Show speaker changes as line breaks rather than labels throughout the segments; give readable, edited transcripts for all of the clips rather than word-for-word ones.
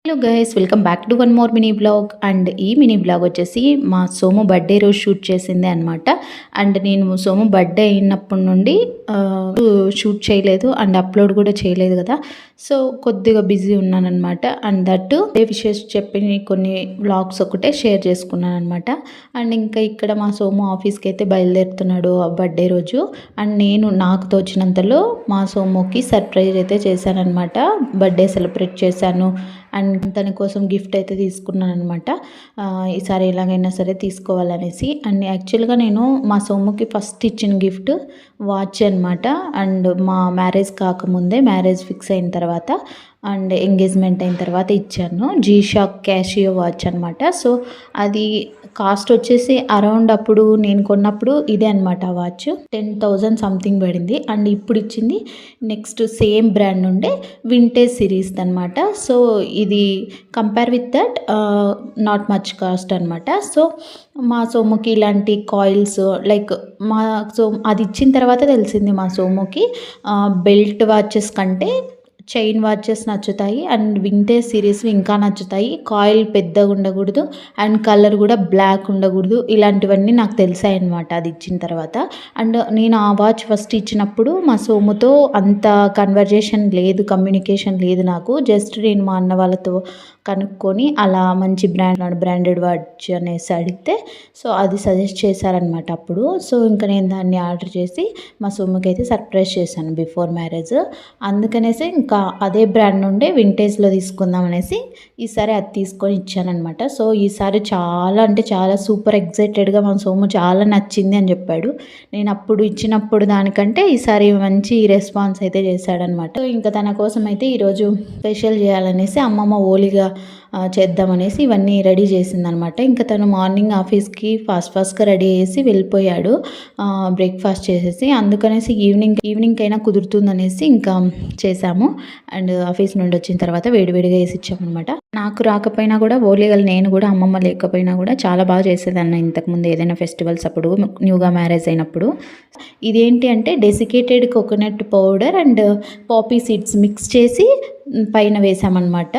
Hello guys, welcome back to one more mini blog. And ఈ mini blog వచ్చేసి మా Somu birthday రోజు shoot చేసిందే అనమాట. అండ్ నేను సోము బర్త్డే అయినప్పటి నుండి షూట్ చేయలేదు అండ్ అప్లోడ్ కూడా చేయలేదు కదా. సో కొద్దిగా బిజీ ఉన్నాను అనమాట. అండ్ దట్టు విషెస్ చెప్పి కొన్ని బ్లాగ్స్ ఒకటే షేర్ చేసుకున్నాను అనమాట. అండ్ ఇంకా ఇక్కడ మా సోము ఆఫీస్కి అయితే బయలుదేరుతున్నాడు ఆ బర్త్డే రోజు. అండ్ నేను నాకు తోచినంతలో మా సోముకి సర్ప్రైజ్ అయితే చేశానమాట. బర్త్డే సెలబ్రేట్ చేశాను అండ్ తన కోసం గిఫ్ట్ అయితే తీసుకున్నాను అనమాట. ఈసారి ఎలాగైనా సరే తీసుకోవాలనేసి. అండ్ యాక్చువల్గా నేను మా సోముకి ఫస్ట్ ఇచ్చిన గిఫ్ట్ వాచ్ అనమాట. అండ్ మా మ్యారేజ్ కాకముందే, మ్యారేజ్ ఫిక్స్ అయిన తర్వాత అండ్ ఎంగేజ్మెంట్ అయిన తర్వాత ఇచ్చాను. జీషాక్ క్యాషియో వాచ్ అనమాట. సో అది కాస్ట్ వచ్చేసి అరౌండ్ అప్పుడు నేను కొన్నప్పుడు ఇదే అనమాట. వాచ్ 10,000 సంథింగ్ పడింది. అండ్ ఇప్పుడు ఇచ్చింది నెక్స్ట్ సేమ్ బ్రాండ్ నుండే వింటేజ్ సిరీస్ అనమాట. సో ఇది compare with that not much cost అనమాట. సో మా సోముకి ఇలాంటి కాయిల్స్ లైక్ అది ఇచ్చిన తర్వాత తెలిసింది మా సోముకి బెల్ట్ వాచెస్ కంటే చైన్ వాచెస్ నచ్చుతాయి అండ్ వింటేజ్ సిరీస్ ఇంకా నచ్చుతాయి. కాయిల్ పెద్దగా ఉండకూడదు అండ్ కలర్ కూడా బ్లాక్ ఉండకూడదు. ఇలాంటివన్నీ నాకు తెలిసాయి అనమాట అది ఇచ్చిన తర్వాత. అండ్ నేను ఆ వాచ్ ఫస్ట్ ఇచ్చినప్పుడు మా సోముతో అంత కన్వర్జేషన్ లేదు, కమ్యూనికేషన్ లేదు నాకు. జస్ట్ నేను మా అన్న వాళ్ళతో కనుక్కొని అలా మంచి బ్రాండెడ్ వాచ్ అనేసి అడిగితే సో అది సజెస్ట్ చేశారనమాట అప్పుడు. సో ఇంకా నేను దాన్ని ఆర్డర్ చేసి మా సోముకి అయితే సర్ప్రైజ్ చేశాను బిఫోర్ మ్యారేజ్. అందుకనేసి ఇంకా అదే బ్రాండ్ నుండే వింటేజ్లో తీసుకుందాం అనేసి ఈసారి అది తీసుకొని ఇచ్చానమాట. సో ఈసారి చాలా అంటే చాలా సూపర్ ఎక్సైటెడ్గా మా సోము చాలా నచ్చింది అని చెప్పాడు. నేను అప్పుడు ఇచ్చినప్పుడు దానికంటే ఈసారి మంచి రెస్పాన్స్ అయితే చేశాడనమాట. సో ఇంకా తన కోసం అయితే ఈరోజు స్పెషల్ చేయాలనేసి అమ్మమ్మ ఓలిగా చేద్దామనేసి ఇవన్నీ రెడీ చేసిందనమాట. ఇంకా తను మార్నింగ్ ఆఫీస్కి ఫాస్ట్గా రెడీ చేసి వెళ్ళిపోయాడు బ్రేక్ఫాస్ట్ చేసేసి. అందుకనేసి ఈవినింగ్ అయినా కుదురుతుందనేసి ఇంకా చేసాము. అండ్ ఆఫీస్ నుండి వచ్చిన తర్వాత వేడివేడిగా వేసి ఇచ్చామన్నమాట. నాకు రాకపోయినా కూడా ఓలిగలు నేను కూడా అమ్మమ్మ లేకపోయినా కూడా చాలా బాగా చేసేదాన్ని ఇంతకుముందు ఏదైనా ఫెస్టివల్స్ అప్పుడు, న్యూగా మ్యారేజ్ అయినప్పుడు. ఇదేంటి అంటే desiccated coconut powder and poppy seeds mix చేసి పైన వేసామన్నమాట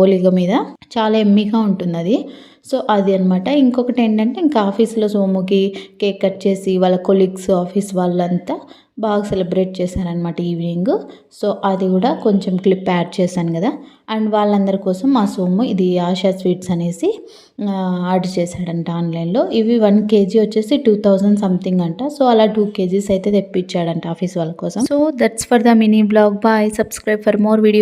ఓలిగ మీద. చాలా ఎమ్మీగా ఉంటుంది అది. సో అది అనమాట. ఇంకొకటి ఏంటంటే ఇంకా ఆఫీస్లో సోముకి కేక్ కట్ చేసి వాళ్ళ కొలీగ్స్ ఆఫీస్ వాళ్ళంతా బాగా సెలబ్రేట్ చేశారనమాట ఈవినింగ్. సో అది కూడా కొంచెం క్లిప్ యాడ్ చేశాను కదా. అండ్ వాళ్ళందరి కోసం మా సోము ఇది ఆశా స్వీట్స్ అనేసి ఆర్డర్ చేశాడంట ఆన్లైన్లో. ఇవి 1 kg వచ్చేసి 2,000 సంథింగ్ అంట. సో అలా 2 kgs అయితే తెప్పించాడంట ఆఫీస్ వాళ్ళ కోసం. So that's for the mini blog. Bye, subscribe for more video.